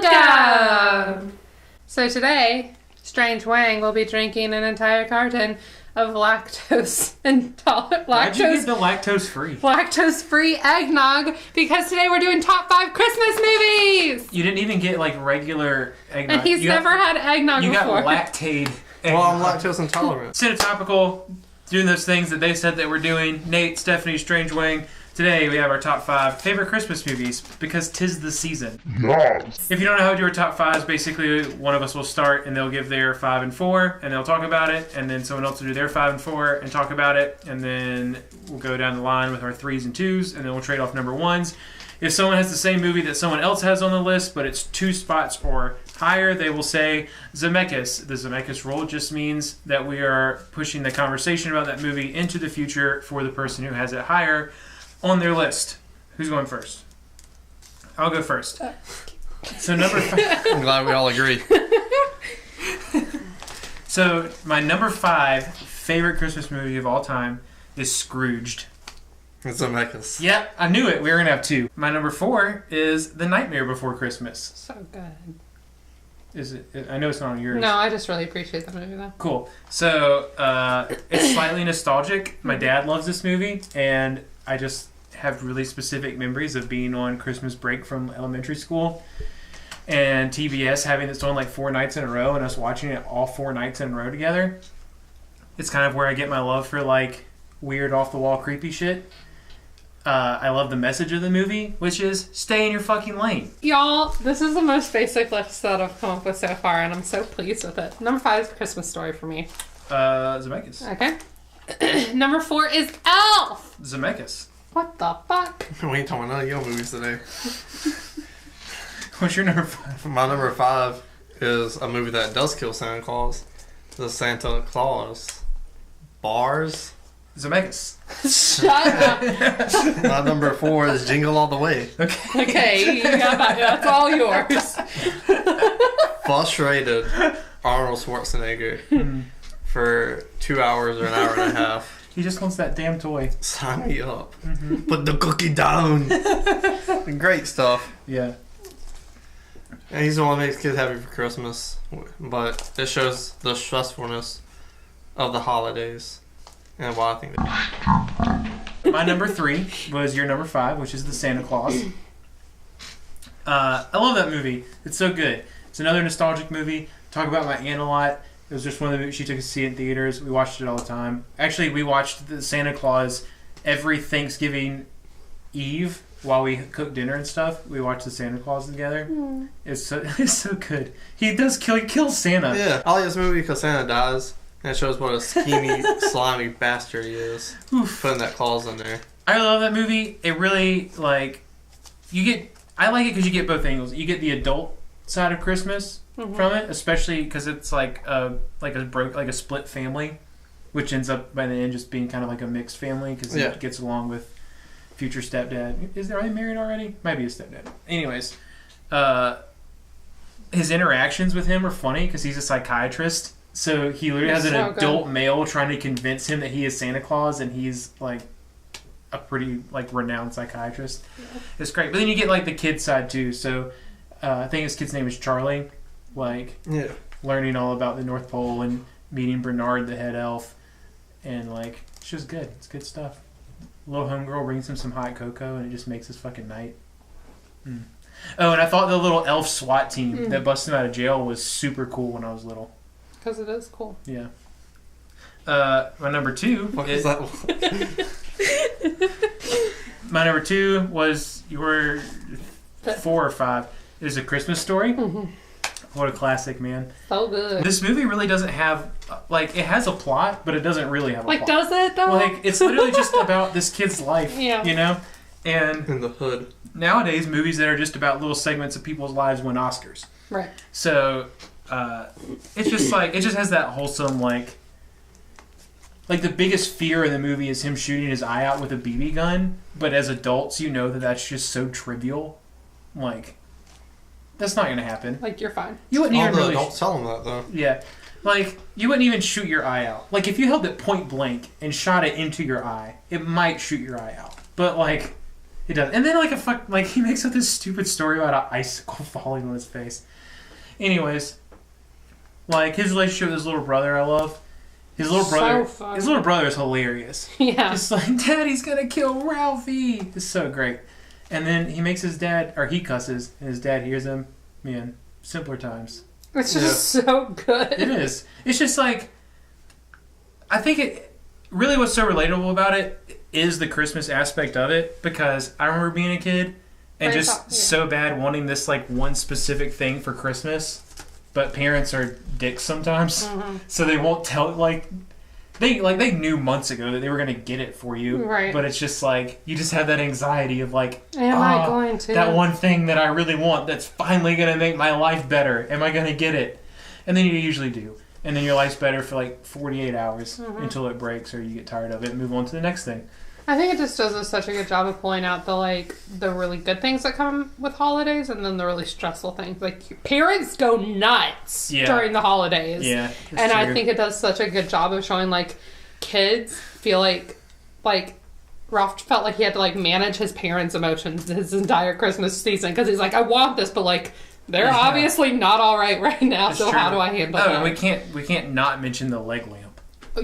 Welcome! So today, Strange Wang will be drinking an entire carton of lactose intolerant, Why'd you get the lactose-free eggnog, because today we're doing top 5 Christmas movies! You didn't even get like regular eggnog. And he's never had eggnog before. You got lactate eggnog. Well, I'm lactose intolerant. Cinetopical, doing those things that they said that we're doing. Nate, Stephanie, Strange Wang. Today we have our top 5 favorite Christmas movies because 'tis the season. Nice. If you don't know how to do our top 5s, basically one of us will start and they'll give their 5 and 4 and they'll talk about it, and then someone else will do their 5 and 4 and talk about it, and then we'll go down the line with our 3s and 2s, and then we'll trade off number 1s. If someone has the same movie that someone else has on the list, but it's 2 spots or higher, they will say Zemeckis. The Zemeckis rule just means that we are pushing the conversation about that movie into the future for the person who has it higher on their list. Who's going first? I'll go first. So number 5. I'm glad we all agree. So my number 5 favorite Christmas movie of all time is Scrooged. It's Zemeckis. Yep, I knew it. We were going to have 2. My number 4 is The Nightmare Before Christmas. So good. Is it? I know it's not on yours. No, I just really appreciate that movie, though. Cool. So it's slightly nostalgic. My dad loves this movie, and I just have really specific memories of being on Christmas break from elementary school and TBS having this on like 4 nights in a row and us watching it all 4 nights in a row together. It's kind of where I get my love for like weird off-the-wall creepy shit. I love the message of the movie, which is stay in your fucking lane. Y'all, this is the most basic list that I've come up with so far, and I'm so pleased with it. Number 5 is Christmas Story for me. Zemeckis. Okay. Number 4 is Elf! Zemeckis. What the fuck? We ain't talking none of your movies today. What's your number 5? My number 5 is a movie that does kill Santa Claus. The Santa Claus. Bars. Zemeckis. Shut up. My number 4 is Jingle All the Way. Okay, you got that. That's all yours. Frustrated Arnold Schwarzenegger for 2 hours or an hour and a half. He just wants that damn toy. Sign me up. Put the cookie down. Great stuff. Yeah. And he's the one that makes kids happy for Christmas. But it shows the stressfulness of the holidays. And why I think that. My number 3 was your number 5, which is The Santa Claus. I love that movie. It's so good. It's another nostalgic movie. Talk about my aunt a lot. It was just one of the movies she took us to see in theaters. We watched it all the time. Actually, we watched The Santa Claus every Thanksgiving Eve while we cooked dinner and stuff. We watched The Santa Claus together. It's so good. He kills Santa. Yeah, I like this movie because Santa dies. And it shows what a schemy, slimy bastard he is. Putting that clause in there. I love that movie. It really, like, I like it because you get both angles. You get the adult side of Christmas from it, especially because it's like a split family, which ends up by the end just being kind of like a mixed family because he gets along with future stepdad. Are they married already? Might be a stepdad. Anyways, his interactions with him are funny because he's a psychiatrist. So he literally has an adult male trying to convince him that he is Santa Claus, and he's like a pretty like renowned psychiatrist. Yeah. It's great. But then you get like the kid side too. So I think his kid's name is Charlie. Like learning all about the North Pole and meeting Bernard, the head elf, and like it's just good. It's good stuff. Little homegirl brings him some hot cocoa, and it just makes his fucking night. Oh, and I thought the little elf SWAT team that busted him out of jail was super cool when I was little. Because it is cool. Yeah. My number 2. My number 2 was your 4 or 5. It is A Christmas Story. What a classic, man. So good. This movie really doesn't have, like, it has a plot, but it doesn't really have a plot. Like, does it, though? Like, it's literally just about this kid's life, you know? And in the hood. Nowadays, movies that are just about little segments of people's lives win Oscars. Right. So, it's just like, it just has that wholesome, like the biggest fear in the movie is him shooting his eye out with a BB gun, but as adults, you know that that's just so trivial. Like, that's not going to happen. Like, you're fine. You wouldn't even really... Don't tell him that, though. Yeah. Like, you wouldn't even shoot your eye out. Like, if you held it point blank and shot it into your eye, it might shoot your eye out. But, like, It does. And then he makes up this stupid story about an icicle falling on his face. Anyways, like his relationship with his little brother, I love. His little brother is hilarious. Yeah. Just like, Daddy's gonna kill Ralphie. It's so great. And then he makes his dad, or he cusses, and his dad hears him. Man, simpler times. It's just so good. It is. It's just like, I think it really what's so relatable about it is the Christmas aspect of it, because I remember being a kid and so bad wanting this like one specific thing for Christmas, but parents are dicks sometimes, so they won't tell they knew months ago that they were gonna get it for you, right? But it's just like you just have that anxiety of like, am I going to that one thing that I really want that's finally gonna make my life better? Am I gonna get it? And then you usually do. And then your life's better for like 48 hours until it breaks or you get tired of it and move on to the next thing. I think it just does such a good job of pulling out the really good things that come with holidays and then the really stressful things. Like, parents go nuts during the holidays. Yeah, and true. I think it does such a good job of showing, like, kids feel like Ralph felt like he had to, like, manage his parents' emotions his entire Christmas season. Because he's like, I want this, but, like, they're obviously not all right now, so how do I handle that? And we can't not mention the leg lamp.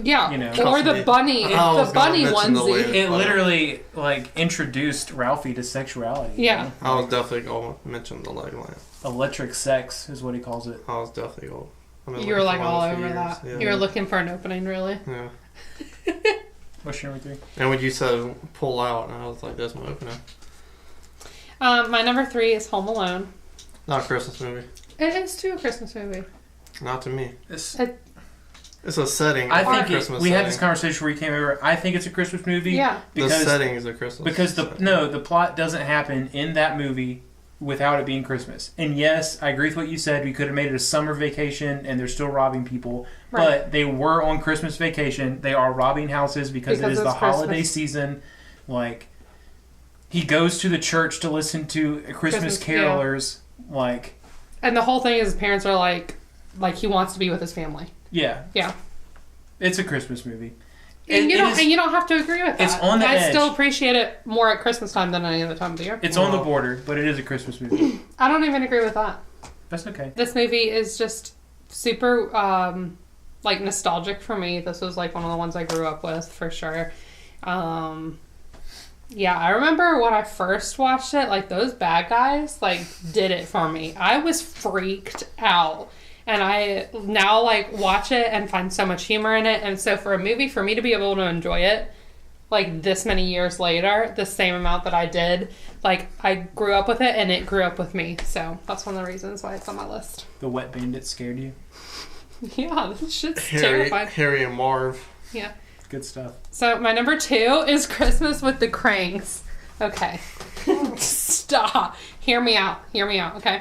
Yeah, or the bunny, the bunny onesie. It literally like introduced Ralphie to sexuality. Yeah, you know? I was definitely going to mention the leg lamp. Electric sex is what he calls it. I was definitely going. You were like all over that. Yeah. You were looking for an opening, really. Yeah. What's your number 3? And when you said pull out, and I was like, "That's my opening." My number 3 is Home Alone. Not a Christmas movie. It is too a Christmas movie. Not to me. It's a setting. I think we had this conversation where you came over. I think it's a Christmas movie. Yeah. Because the setting is a Christmas. Because the plot doesn't happen in that movie without it being Christmas. And yes, I agree with what you said. We could have made it a summer vacation, and they're still robbing people. Right. But they were on Christmas vacation. They are robbing houses because it is the holiday season. Like, he goes to the church to listen to Christmas carolers. Yeah. Like, and the whole thing is his parents are like he wants to be with his family. Yeah. Yeah. It's a Christmas movie. And you don't have to agree with that. It's on the edge. I still appreciate it more at Christmas time than any other time of the year. It's on the border, but it is a Christmas movie. I don't even agree with that. That's okay. This movie is just super like nostalgic for me. This was like one of the ones I grew up with for sure. Yeah, I remember when I first watched it, like those bad guys like did it for me. I was freaked out. And I now, like, watch it and find so much humor in it. And so for a movie, for me to be able to enjoy it, like, this many years later, the same amount that I did, like, I grew up with it and it grew up with me. So that's one of the reasons why it's on my list. The Wet Bandit scared you? Yeah, this shit's terrifying. Harry and Marv. Yeah. Good stuff. So my number 2 is Christmas with the Cranks. Okay. Stop. Hear me out, okay?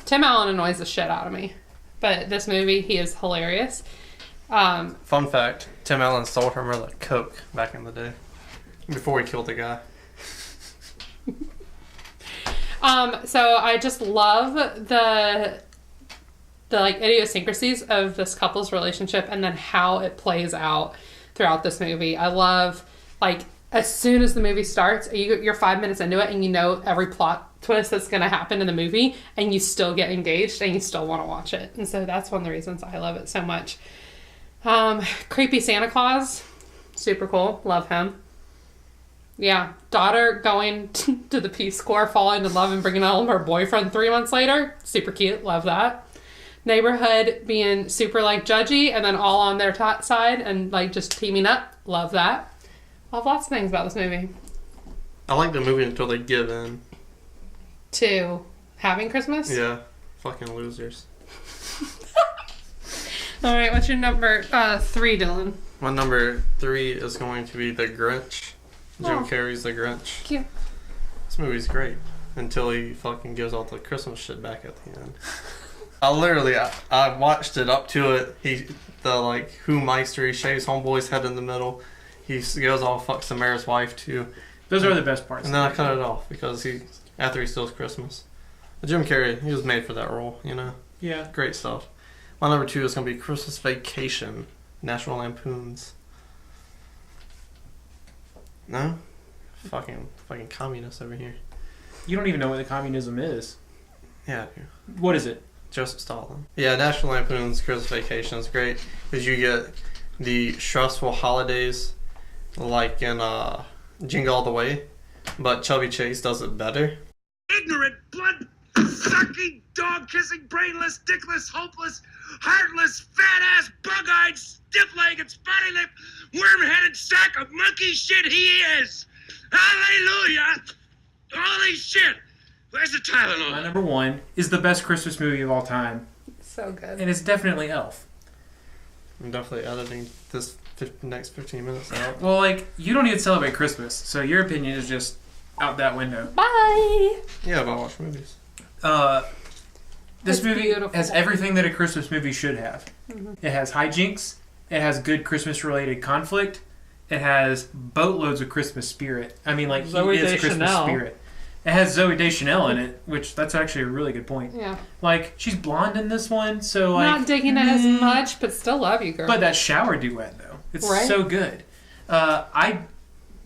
Tim Allen annoys the shit out of me. But this movie, he is hilarious. Fun fact, Tim Allen sold her mother coke back in the day. Before he killed the guy. So I just love the like idiosyncrasies of this couple's relationship and then how it plays out throughout this movie. I love, like, as soon as the movie starts, you're 5 minutes into it and you know every plot twist that's going to happen in the movie and you still get engaged and you still want to watch it. And so that's one of the reasons I love it so much. Creepy Santa Claus, super cool, love him. Yeah, daughter going to the Peace Corps, falling in love and bringing home her boyfriend 3 months later, super cute, love that. Neighborhood being super like judgy and then all on their side and like just teaming up, love that. Love lots of things about this movie. I like the movie until they give in. To having Christmas? Yeah. Fucking losers. Alright, what's your number 3, Dylan? My number 3 is going to be The Grinch. Jim Carrey's The Grinch. Cute. This movie's great. Until he fucking gives all the Christmas shit back at the end. I watched it up to it. Who Meister, he shaves Homeboy's head in the middle. He goes all fucks the mayor's wife too. Those are the best parts. And then I cut it off because after he steals Christmas. But Jim Carrey, he was made for that role, you know? Yeah. Great stuff. My number 2 is going to be Christmas Vacation, National Lampoon's. No? Fucking communist over here. You don't even know what the communism is. Yeah. What is it? Joseph Stalin. Yeah, National Lampoon's Christmas Vacation is great because you get the stressful holidays like in Jingle All the Way, but Chevy Chase does it better. Ignorant, blood-sucking, dog-kissing, brainless, dickless, hopeless, heartless, fat-ass, bug-eyed, stiff-legged, spotty-lipped, worm-headed sack of monkey shit he is! Hallelujah! Holy shit! Where's the Tylenol? My number one is the best Christmas movie of all time, So good. and it's definitely Elf. I'm definitely editing this next 15 minutes out. Well, like, you don't even celebrate Christmas, so your opinion is just out that window. Bye! Yeah, but I watch movies. This It's movie beautiful. has everything that a Christmas movie should have. Mm-hmm. It has hijinks. It has good Christmas-related conflict. It has boatloads of Christmas spirit. I mean, like, Zooey he is Christmas Deschanel. spirit. It has Zooey Deschanel in it, which that's actually a really good point. Yeah. Like, she's blonde in this one, so like... Not digging it as much, but still love you, girl. But that shower duet, though, it's Right? so good. I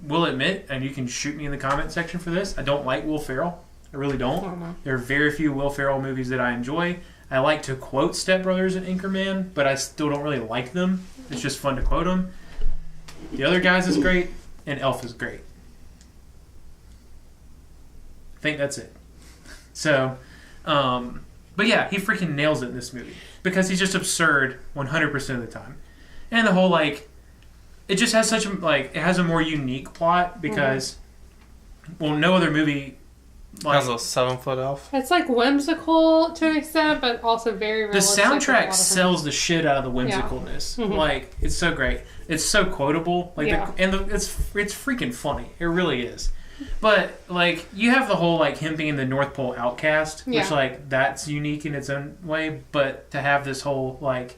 will admit, and you can shoot me in the comment section for this, I don't like Will Ferrell. I really don't. Oh, no. There are very few Will Ferrell movies that I enjoy. I like to quote Step Brothers and Anchorman, but I still don't really like them. It's just fun to quote them. The Other Guys is great, and Elf is great. I think that's it. So, but yeah, he freaking nails it in this movie because he's just absurd 100% of the time. And the whole, like, it just has such a, like, it has a more unique plot because, well, no other movie, like, Has a 7-foot elf. It's like whimsical to an extent, but also very the realistic. with a lot soundtrack of sells the shit out of the whimsicalness. Mhm. Like, it's so great. It's so quotable. Like, Yeah. it's freaking funny. It really is. But, like, you have the whole, like, him being the North Pole outcast, which, Yeah. like, that's unique in its own way. But to have this whole, like,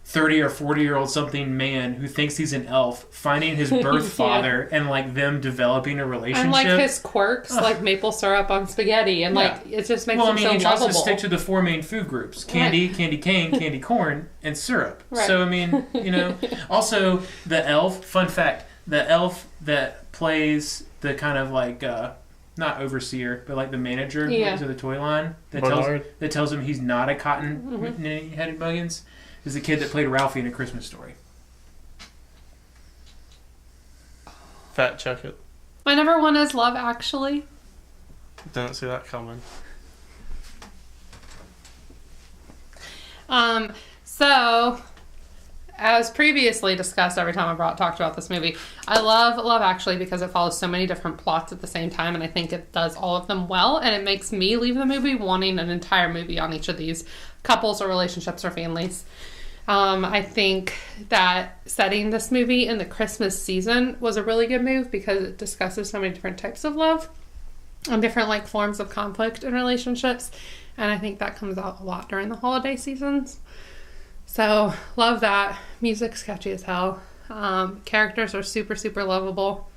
30 or 40-year-old something man who thinks he's an elf finding his birth Yeah. father and, like, them developing a relationship. And like his quirks, like maple syrup on spaghetti, and like it just makes Well, I him mean, so he tries lovable. to stick to the four main food groups: candy, candy cane, candy corn, and syrup. Right. So, I mean, you know. Also, the elf, fun fact, the elf that plays the kind of like, not overseer, but like the manager Yeah. to the toy line that Bernard. tells him he's not a cotton-headed Muggins, is the kid that played Ralphie in A Christmas Story. Fact check it. My number one is Love Actually. Didn't see that coming. So, as previously discussed, every time talked about this movie, I love Love Actually because it follows so many different plots at the same time, and I think it does all of them well, and it makes me leave the movie wanting an entire movie on each of these couples or relationships or families. I think that setting this movie in the Christmas season was a really good move because it discusses so many different types of love and different like forms of conflict in relationships, and I think that comes out a lot during the holiday seasons. So love that. Music's catchy as hell. Characters are super, super lovable.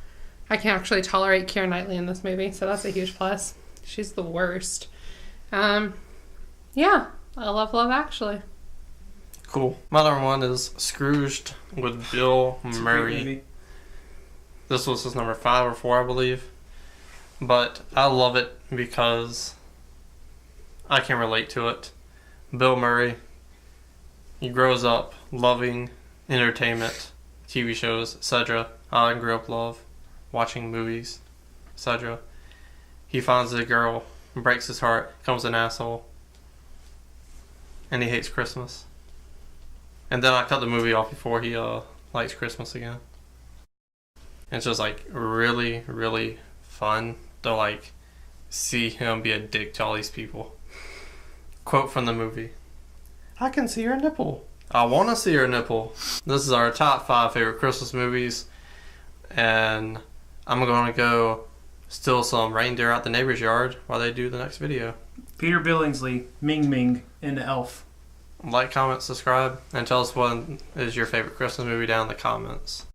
I can actually tolerate Keira Knightley in this movie, so that's a huge plus. She's the worst. Yeah, I love Love Actually. Cool. My number one is Scrooged with Bill It's a great Murray. movie. This was his number 5 or 4, I believe. But I love it because I can relate to it. Bill Murray, he grows up loving entertainment, TV shows, etc. I grew up watching movies, etc. He finds a girl, breaks his heart, becomes an asshole, and he hates Christmas. And then I cut the movie off before he likes Christmas again. And it's just like really, really fun to like see him be a dick to all these people. Quote from the movie: "I can see your nipple. I want to see your nipple." This is our top 5 favorite Christmas movies, and I'm going to go steal some reindeer out the neighbor's yard while they do the next video. Peter Billingsley, Ming Ming, and Elf. Like, comment, subscribe, and tell us what is your favorite Christmas movie down in the comments.